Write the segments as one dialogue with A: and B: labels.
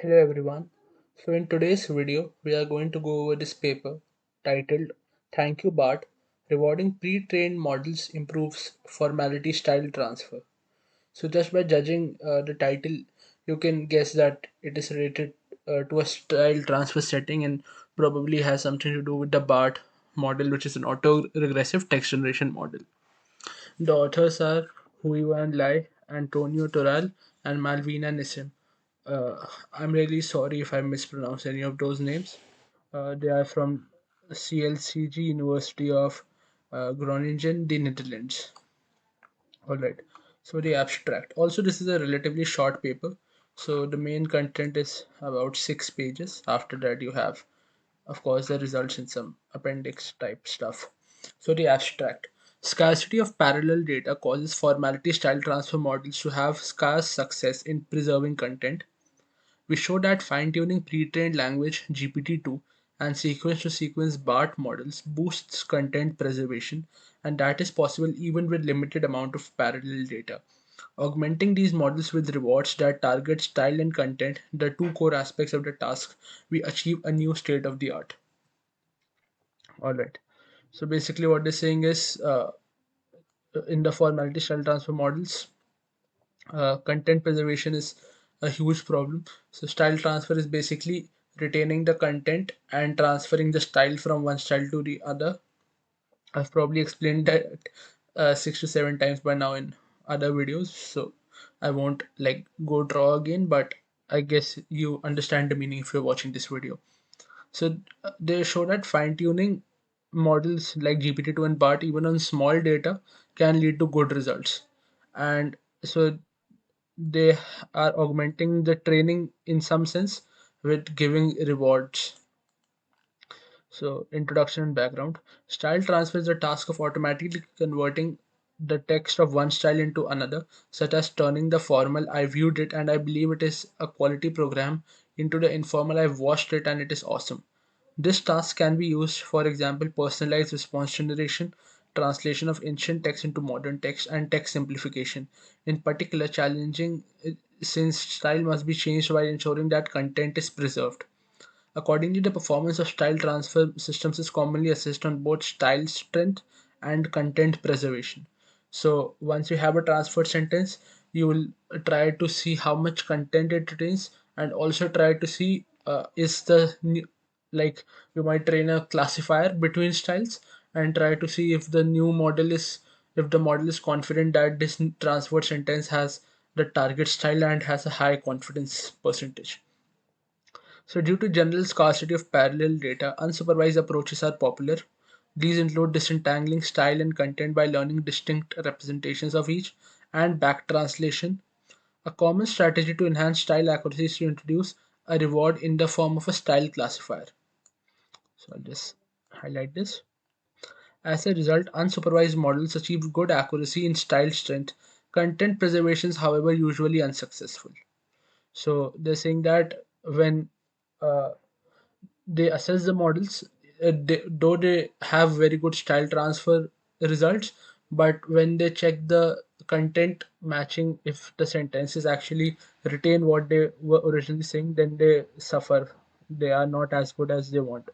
A: Hello everyone. So in today's video, we are going to go over this paper titled Thank You BART, Rewarding Pre-trained Models Improves Formality Style Transfer. So just by judging the title, you can guess that it is related to a style transfer setting and probably has something to do with the BART model, which is an auto-regressive text generation model. The authors are Huiwan Lai, Antonio Toral, and Malvina Nissim. I'm really sorry if I mispronounce any of those names. They are from CLCG University of Groningen, the Netherlands. All right. So the abstract. Also, this is a relatively short paper. So the main content is about 6 pages. After that, you have, of course, the results in some appendix type stuff. So the abstract. Scarcity of parallel data causes formality style transfer models to have scarce success in preserving content. We show that fine-tuning pre-trained language (GPT-2) and sequence-to-sequence BART models boosts content preservation, and that is possible even with limited amount of parallel data. Augmenting these models with rewards that target style and content, the two core aspects of the task, we achieve a new state of the art. Alright. So basically what they're saying is in the formality style transfer models, content preservation is a huge problem. So style transfer is basically retaining the content and transferring the style from one style to the other. I've probably explained that 6 to 7 times by now in other videos, so I won't like go draw again, but I guess you understand the meaning if you're watching this video. So they show that fine-tuning models like GPT-2 and BART even on small data can lead to good results. And so they are augmenting the training in some sense with giving rewards. So introduction and background. Style transfer is the task of automatically converting the text of one style into another, such as turning the formal "I viewed it and I believe it is a quality program" into the informal "I've watched it and it is awesome." This task can be used, for example, personalized response generation, translation of ancient text into modern text, and text simplification. In particular, challenging since style must be changed while ensuring that content is preserved. Accordingly, the performance of style transfer systems is commonly assessed on both style strength and content preservation. So once you have a transferred sentence, you will try to see how much content it retains, and also try to see is the new, like you might train a classifier between styles and try to see if the new model is if the model is confident that this transferred sentence has the target style and has a high confidence percentage. So due to general scarcity of parallel data, unsupervised approaches are popular. These include disentangling style and content by learning distinct representations of each, and back translation. A common strategy to enhance style accuracy is to introduce a reward in the form of a style classifier. So I'll just highlight this. As a result, unsupervised models achieve good accuracy in style strength. Content preservation is, however, usually unsuccessful. So they're saying that when uh, they assess the models, though they have very good style transfer results, but when they check the content matching, if the sentences actually retain what they were originally saying, then they suffer. They are not as good as they want.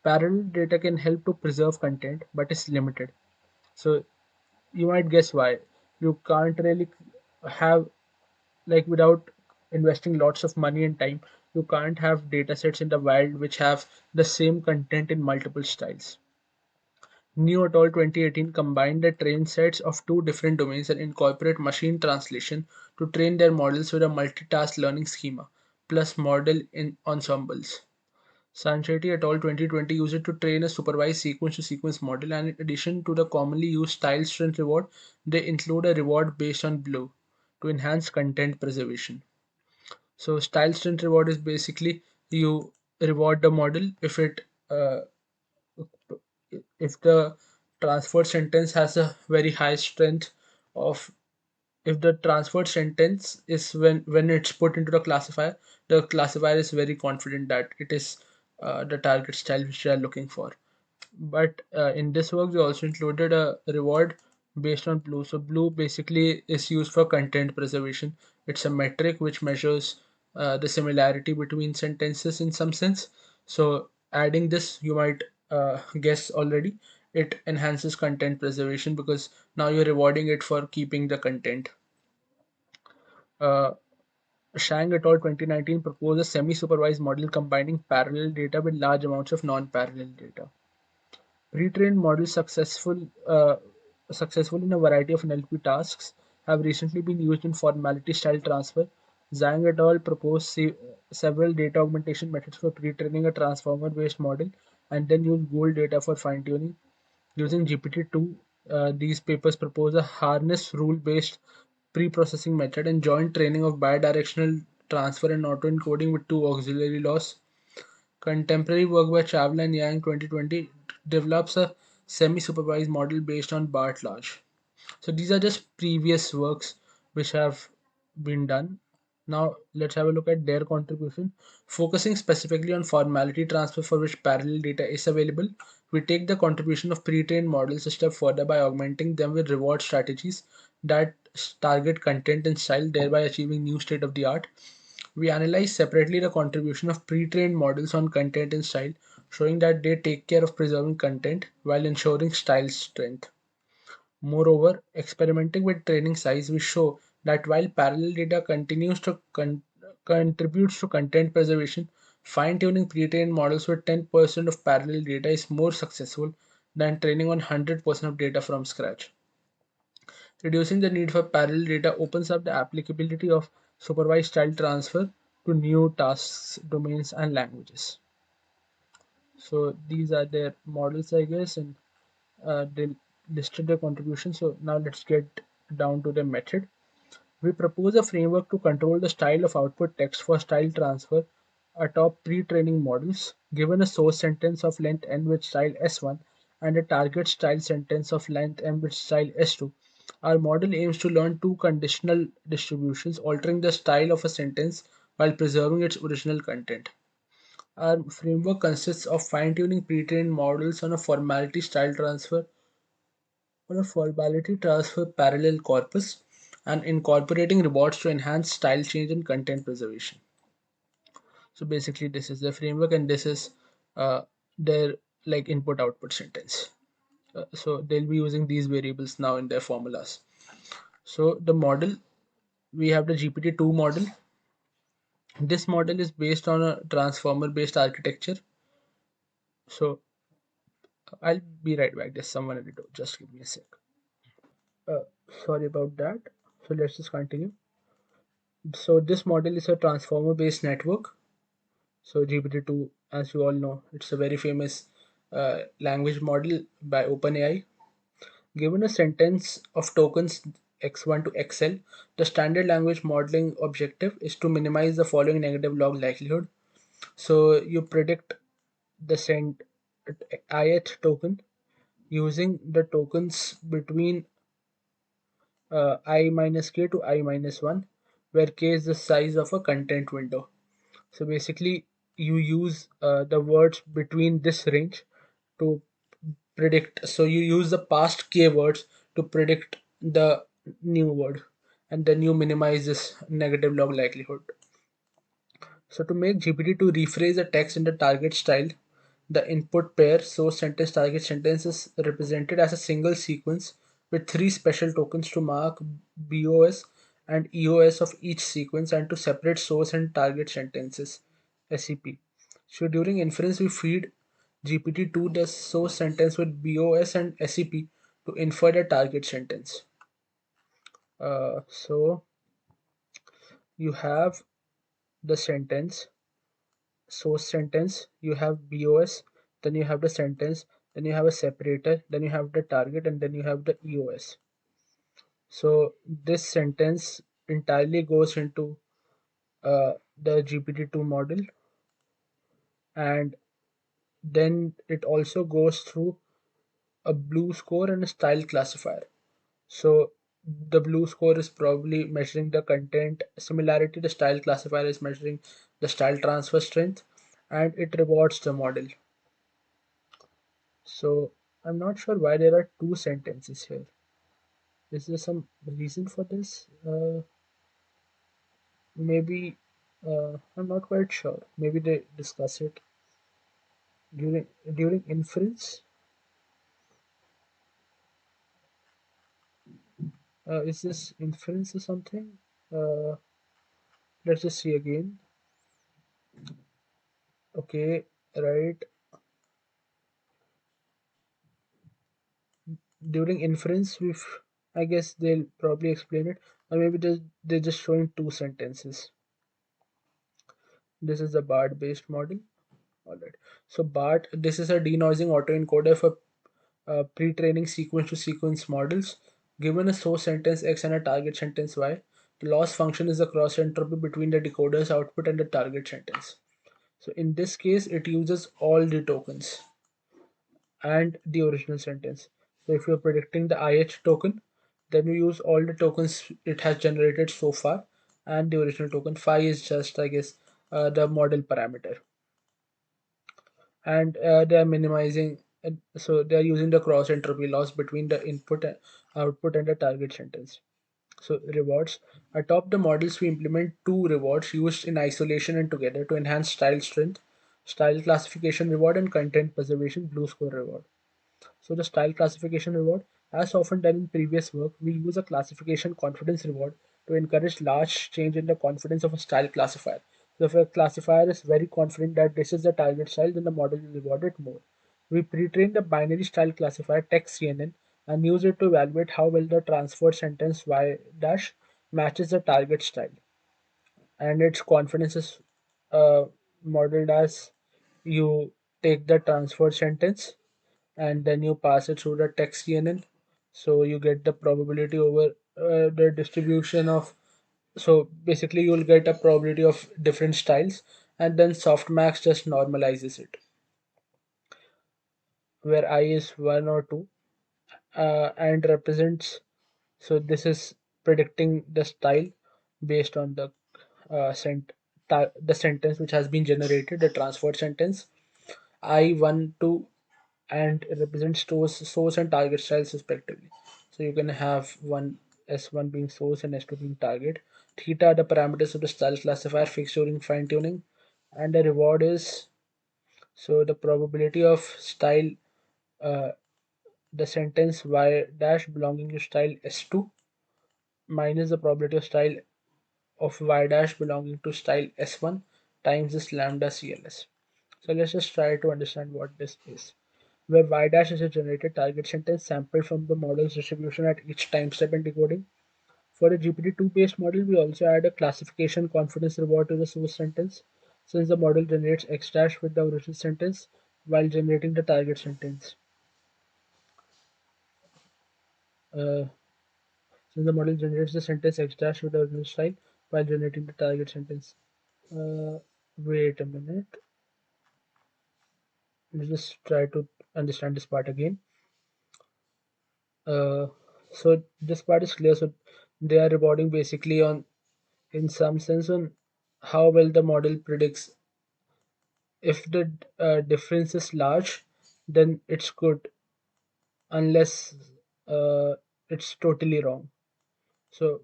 A: Parallel data can help to preserve content but is limited. So you might guess why. You can't really have, like, without investing lots of money and time, you can't have datasets in the wild which have the same content in multiple styles. New et al. 2018 combined the train sets of two different domains and incorporate machine translation to train their models with a multitask learning schema plus model in ensembles. Sanchetti et al. 2020 used it to train a supervised sequence-to-sequence model, and in addition to the commonly used style strength reward, they include a reward based on BLEU to enhance content preservation. So style strength reward is basically you reward the model uh, if the transferred sentence has a very high strength of if the transferred sentence is when it's put into the classifier is very confident that it is the target style which they are looking for. But in this work we also included a reward based on BLEU. So BLEU basically is used for content preservation. It's a metric which measures the similarity between sentences in some sense. So adding this, you might guess already, it enhances content preservation because now you're rewarding it for keeping the content. Uh, Shang et al. 2019 proposed a semi-supervised model combining parallel data with large amounts of non-parallel data. Pre-trained models successful in a variety of NLP tasks have recently been used in formality style transfer. Zhang et al. Proposed several data augmentation methods for pre-training a transformer-based model and then use gold data for fine-tuning. Using GPT-2, these papers propose a harness rule-based pre-processing method and joint training of bidirectional transfer and auto-encoding with two auxiliary laws. Contemporary work by Chawla and Yang 2020 develops a semi-supervised model based on BART large. So these are just previous works which have been done. Now let's have a look at their contribution. Focusing specifically on formality transfer for which parallel data is available, we take the contribution of pre-trained models a step further by augmenting them with reward strategies that target content and style, thereby achieving new state-of-the-art. We analyze separately the contribution of pre-trained models on content and style, showing that they take care of preserving content while ensuring style strength. Moreover, experimenting with training size, we show that while parallel data continues to contributes to content preservation, fine-tuning pre-trained models with 10% of parallel data is more successful than training on 100% of data from scratch. Reducing the need for parallel data opens up the applicability of supervised style transfer to new tasks, domains, and languages. So these are their models, I guess, and they listed their contributions. So now let's get down to the method. We propose a framework to control the style of output text for style transfer atop pre-training models. Given a source sentence of length n with style S1 and a target style sentence of length m with style S2, our model aims to learn two conditional distributions, altering the style of a sentence while preserving its original content. Our framework consists of fine-tuning pre-trained models on a formality transfer parallel corpus and incorporating rewards to enhance style change and content preservation. So basically, this is the framework, and this is uh, their like input output sentence. So they'll be using these variables now in their formulas. So the model, we have the GPT-2 model. This model is based on a transformer based architecture. So I'll be right back. There's someone at the door. Just give me a sec. Uh, Sorry about that. So let's just continue. So this model is a transformer based network. So GPT-2, as you all know, it's a very famous language model by OpenAI. Given a sentence of tokens x1 to xl, the standard language modeling objective is to minimize the following negative log likelihood. So you predict the sent ith token using the tokens between I minus k to I minus 1, where k is the size of a content window. So basically, you use the words between this range to predict. So you use the past k words to predict the new word, and then you minimize this negative log likelihood. So to make GPT-2 rephrase a text in the target style, the input pair source sentence target sentence is represented as a single sequence with three special tokens to mark BOS and EOS of each sequence and to separate source and target sentences SEP. So during inference we feed GPT-2 the source sentence with BOS and SEP to infer the target sentence. So you have the sentence source sentence, you have BOS, then you have the sentence, then you have a separator, then you have the target, and then you have the EOS. So this sentence entirely goes into the GPT-2 model, and then it also goes through a blue score and a style classifier. So the blue score is probably measuring the content similarity, the style classifier is measuring the style transfer strength, and it rewards the model. So I'm not sure why there are two sentences here. Is there some reason for this? Maybe I'm not quite sure. Maybe they discuss it during inference. Is this inference or something? Uh, let's just see again. Okay, right. During inference, I guess they'll probably explain it, or maybe they're just showing two sentences. This is the BART based model. All right. So BART, this is a denoising autoencoder for pre-training sequence-to-sequence models. Given a source sentence X and a target sentence Y, the loss function is the cross entropy between the decoder's output and the target sentence. So in this case, it uses all the tokens and the original sentence. So if you're predicting the IH token, then you use all the tokens it has generated so far and the original token. Phi is just, I guess, the model parameter. And they are minimizing, so they are using the cross entropy loss between the input output and the target sentence. So rewards, atop the models we implement two rewards used in isolation and together to enhance style strength: style classification reward and content preservation blue score reward. So the style classification reward, as often done in previous work, we use a classification confidence reward to encourage large change in the confidence of a style classifier. So if a classifier is very confident that this is the target style, then the model will reward it more. We pre-train the binary style classifier text CNN and use it to evaluate how well the transferred sentence y dash matches the target style, and its confidence is modeled as you take the transferred sentence and then you pass it through the text CNN. So you get the probability over the distribution of, so basically you'll get a probability of different styles, and then softmax just normalizes it where I is 1 or 2, and represents, so this is predicting the style based on the the sentence which has been generated, the transferred sentence. I1 2 and it represents source and target styles respectively. So you can have one S1 being source and S2 being target. Theta are the parameters of the style classifier fixed during fine tuning, and the reward is, so the probability of style, uh, the sentence y dash belonging to style S2 minus the probability of style of y dash belonging to style S1 times this lambda CLS. So let's just try to understand what this is. Where y dash is a generated target sentence sampled from the model's distribution at each time step in decoding. For a GPT-2 based model, we also add a classification confidence reward to the source sentence, since the model generates x dash with the original sentence while generating the target sentence. Uh, since the model generates the sentence x dash with the original style while generating the target sentence. Wait a minute. Let's just try to understand this part again. Uh, so this part is clear. So they are rewarding basically on, in some sense, on how well the model predicts. If the difference is large, then it's good, unless it's totally wrong. So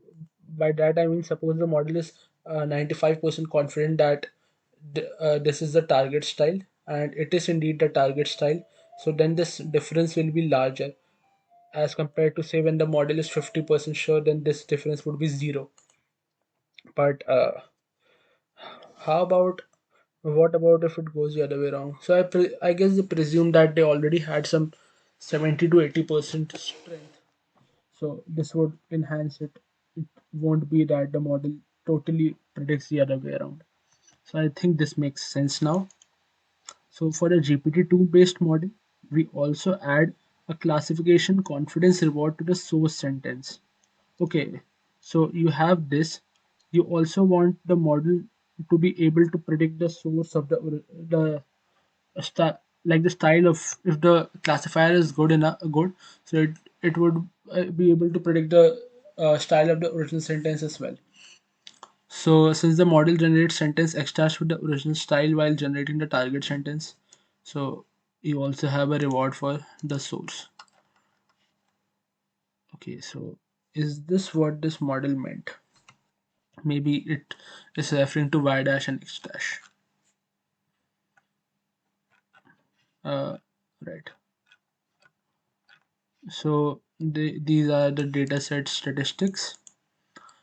A: by that I mean, suppose the model is 95% confident that this is the target style, and it is indeed the target style. So then this difference will be larger as compared to, say, when the model is 50% sure, then this difference would be zero. But how about, what about if it goes the other way around? So I guess they presume that they already had some 70 to 80% strength. So this would enhance it. It won't be that the model totally predicts the other way around. So I think this makes sense now. So for a GPT-2 based model, we also add a classification confidence reward to the source sentence. Okay, so you have this. You also want the model to be able to predict the source of the like the style of, if the classifier is good enough good, so it would be able to predict the style of the original sentence as well. So since the model generates sentence extracts with the original style while generating the target sentence, so you also have a reward for the source. Okay, so is this what this model meant? Maybe it is referring to y dash and x dash. Uh, right. So these are the dataset statistics.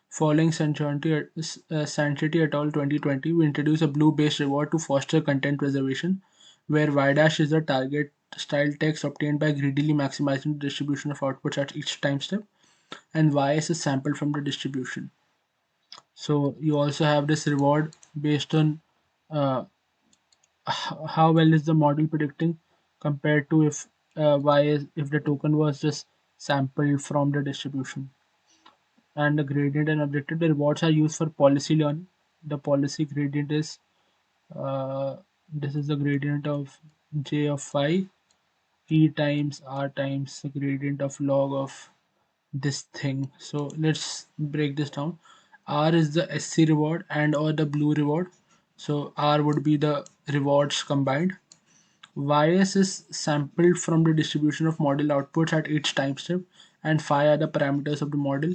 A: Following Sanchity et al. 2020, we introduce a blue-based reward to foster content preservation, where y dash is the target style text obtained by greedily maximizing the distribution of outputs at each time step, and ys is sampled from the distribution. So you also have this reward based on uh, how well is the model predicting compared to if if the token was just sampled from the distribution. And the gradient and objective, the rewards are used for policy learning. The policy gradient is uh, this is the gradient of j of phi e times r times the gradient of log of this thing. So let's break this down. R is the SC reward and or the blue reward. So R would be the rewards combined. Ys is sampled from the distribution of model outputs at each time step, and phi are the parameters of the model.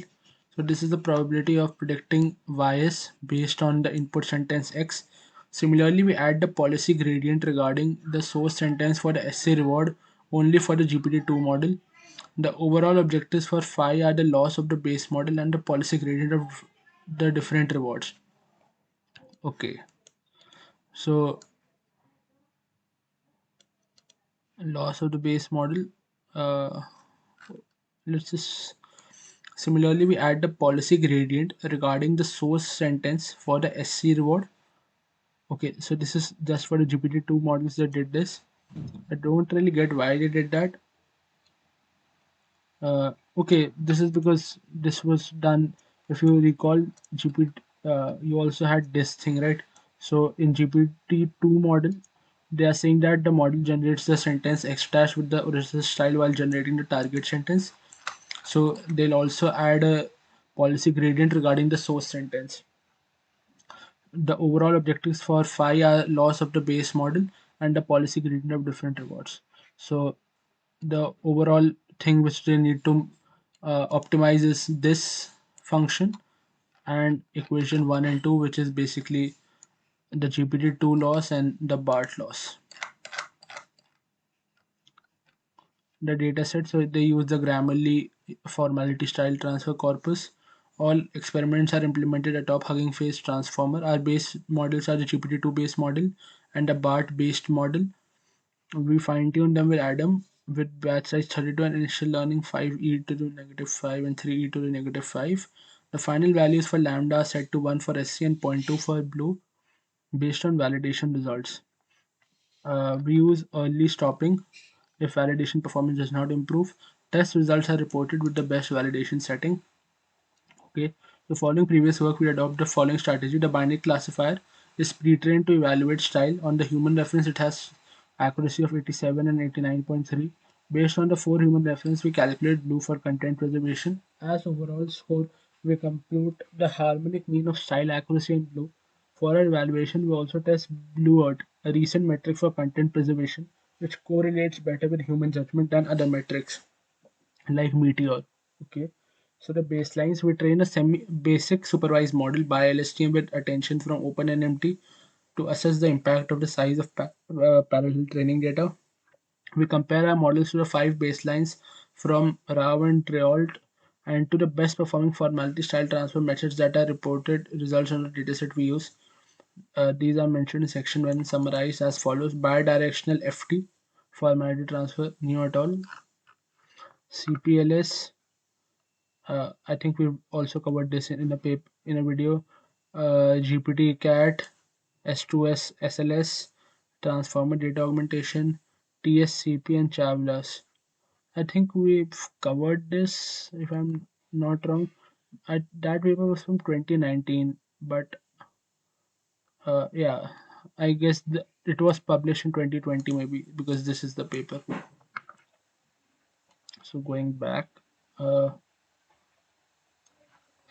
A: So this is the probability of predicting Ys based on the input sentence X. Similarly, we add the policy gradient regarding the source sentence for the SC reward only for the GPT-2 model. The overall objectives for phi are the loss of the base model and the policy gradient of the different rewards. Okay, so loss of the base model. Uh, let's just Similarly, we add the policy gradient regarding the source sentence for the SC reward. Okay, so this is just for the GPT-2 models that did this. I don't really get why they did that. Okay, this is because this was done. If you recall, GPT, you also had this thing, right? So in GPT-2 model, they are saying that the model generates the sentence X dash with the original style while generating the target sentence. So they'll also add a policy gradient regarding the source sentence. The overall objectives for phi are loss of the base model and the policy gradient of different rewards. So the overall thing which they need to optimize is this function and equation 1 and 2, which is basically the GPT-2 loss and the BART loss. The dataset, so they use the Grammarly formality style transfer corpus. All experiments are implemented atop Hugging Face transformer. Our base models are the GPT-2 base model and the BART based model. We fine tune them with Adam with batch size 32 and initial learning 5e to the negative 5 and 3e to the negative 5. The final values for lambda are set to 1 for SC and zero point 0.2 for blue based on validation results. We use early stopping if validation performance does not improve. Test results are reported with the best validation setting. Okay, so following previous work, we adopt the following strategy. The binary classifier is pre-trained to evaluate style. On the human reference, it has accuracy of 87 and 89.3. Based on the 4 human reference, we calculate blue for content preservation. As overall score, we compute the harmonic mean of style accuracy in blue. For our evaluation, we also test Blue Earth, a recent metric for content preservation, which correlates better with human judgment than other metrics like Meteor. Okay, so the baselines, we train a semi basic supervised model by LSTM with attention from OpenNMT to assess the impact of the size of parallel training data. We compare our models to the 5 baselines from Rao and Treault and to the best performing formality style transfer methods that are reported results on the dataset we use. These are mentioned in section 1 and summarized as follows: bidirectional FT, formality transfer, new at all, CPLS. I think we've also covered this in a paper in a video. GPT cat, S2S SLS, transformer data augmentation, TSCP, and Chavlas. I think we've covered this if I'm not wrong. That paper was from 2019, but yeah, I guess it was published in 2020 maybe because this is the paper. So going back, uh,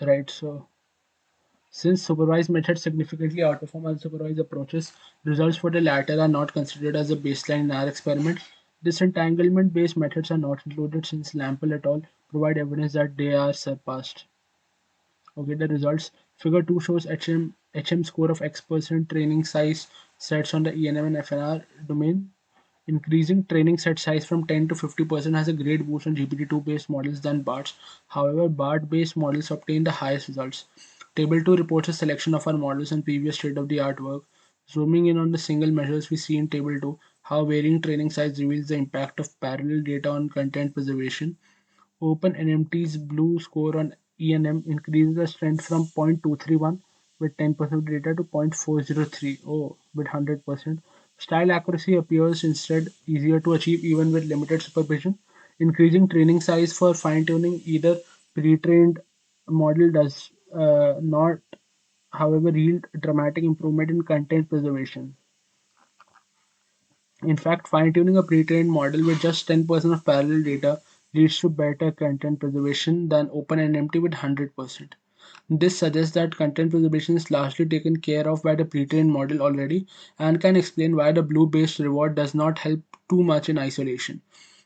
A: right? So since supervised methods significantly outperform unsupervised approaches, results for the latter are not considered as a baseline in our experiment. Disentanglement-based methods are not included since Lampel et al. Provide evidence that they are surpassed. Okay, the results. Figure 2 shows HM score of X% training size sets on the ENM and FNR domain. Increasing training set size from 10 to 50% has a great boost on GPT-2 based models than BARTs. However, BART based models obtain the highest results. Table 2 reports a selection of our models and previous state of the art work. Zooming in on the single measures we see in Table 2, how varying training size reveals the impact of parallel data on content preservation. OpenNMT's blue score on ENM increases the strength from 0.231 with 10% data to 0.403 with 100%. Style accuracy appears instead easier to achieve even with limited supervision. Increasing training size for fine-tuning either pre-trained model does not, however, yield dramatic improvement in content preservation. In fact, fine-tuning a pre-trained model with just 10% of parallel data leads to better content preservation than OpenNMT with 100%. This suggests that content preservation is largely taken care of by the pre-trained model already and can explain why the blue-based reward does not help too much in isolation.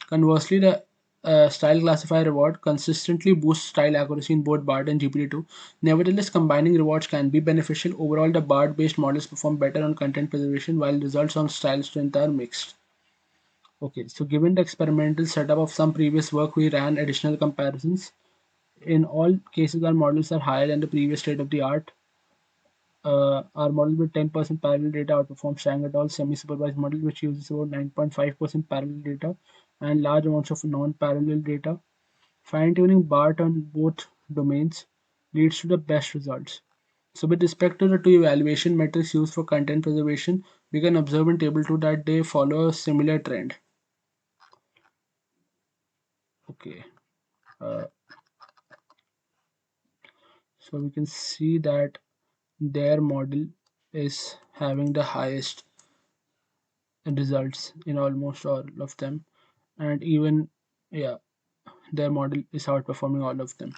A: Conversely, the style classifier reward consistently boosts style accuracy in both BART and GPT-2. Nevertheless, combining rewards can be beneficial. Overall, the BART-based models perform better on content preservation, while results on style strength are mixed. Okay, so given the experimental setup of some previous work, we ran additional comparisons. In all cases, our models are higher than the previous state of the art. Our model with 10% parallel data outperforms Shang et al. Semi-supervised model, which uses about 9.5% parallel data and large amounts of non-parallel data. Fine-tuning BART on both domains leads to the best results. So with respect to the two evaluation metrics used for content preservation, we can observe in table 2 that they follow a similar trend. Okay. Uh, so we can see that their model is having the highest results in almost all of them, and even, yeah, their model is outperforming all of them.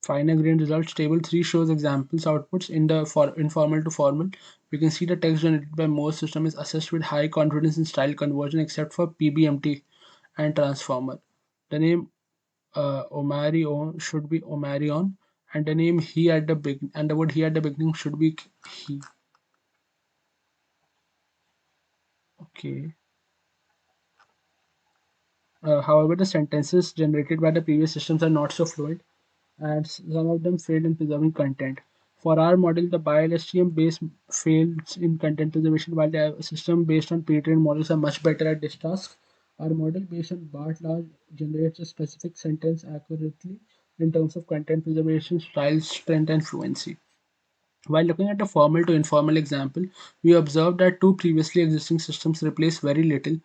A: Finer grained results. Table 3 shows examples outputs in the informal to formal. We can see the text generated by most system is assessed with high confidence in style conversion except for PBMT and transformer. The name Omarion should be Omarion, and the name he at the beginning and the word he at the beginning should be he. Okay. However, the sentences generated by the previous systems are not so fluent, and some of them failed in preserving content. For our model, the BiLSTM base fails in content preservation, while the system based on pre-trained models are much better at this task. Our model based on BART large generates a specific sentence accurately in terms of content preservation, style, strength, and fluency. While looking at a formal to informal example, we observed that two previously existing systems replace very little,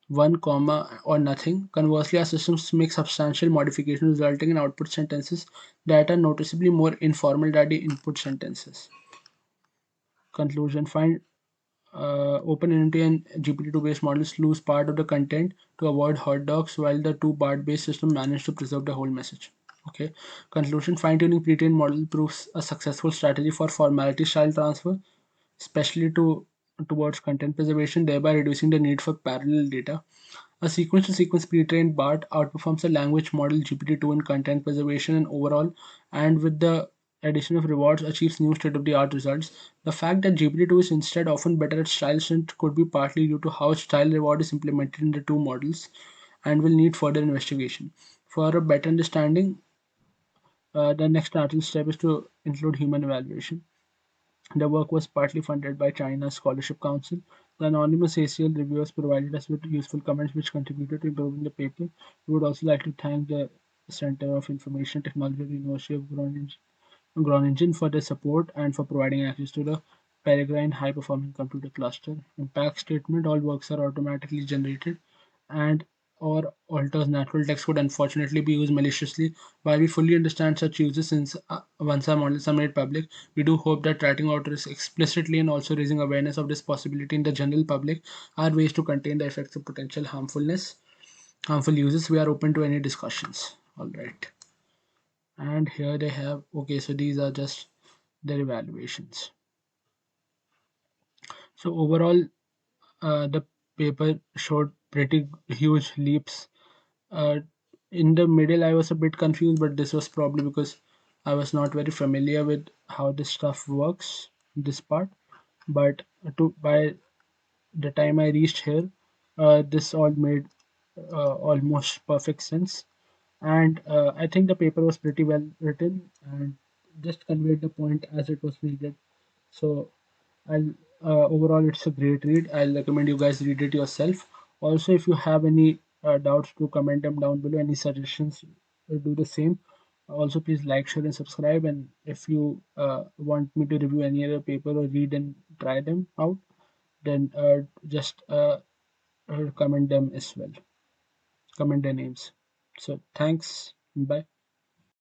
A: one comma or nothing. Conversely, our systems make substantial modifications resulting in output sentences that are noticeably more informal than the input sentences. Conclusion. Find OpenNT and GPT-2 based models lose part of the content to avoid hot dogs, while the two BART based systems manage to preserve the whole message. Okay. Conclusion. Fine-tuning pre-trained model proves a successful strategy for formality style transfer, especially towards content preservation, thereby reducing the need for parallel data. A sequence-to-sequence pre-trained BART outperforms a language model GPT-2 in content preservation and overall, and with the addition of rewards, achieves new state-of-the-art results. The fact that GPT-2 is instead often better at style strength could be partly due to how style reward is implemented in the two models, and will need further investigation. For a better understanding, the next natural step is to include human evaluation. The work was partly funded by China's Scholarship Council. The anonymous ACL reviewers provided us with useful comments which contributed to improving the paper. We would also like to thank the Center of Information Technology at the University of Groningen for their support and for providing access to the Peregrine High Performing Computer Cluster. Impact statement: all works are automatically generated and or alters natural text could unfortunately be used maliciously. While we fully understand such uses since once our models are made public, we do hope that writing out this explicitly and also raising awareness of this possibility in the general public are ways to contain the effects of potential harmful uses. We are open to any discussions. All right. And here they have, okay, so these are just their evaluations. So overall, the paper showed pretty huge leaps uh, In the middle I was a bit confused, but this was probably because I was not very familiar with how this stuff works, this part. But to by the time I reached here, this all made almost perfect sense. And I think the paper was pretty well written and just conveyed the point as it was needed. So I'll overall it's a great read. I'll recommend you guys read it yourself. Also, if you have any doubts, to comment them down below. Any suggestions, do the same. Also, please like, share, and subscribe. And if you want me to review any other paper or read and try them out, then just comment them as well. Comment their names. So thanks. Bye.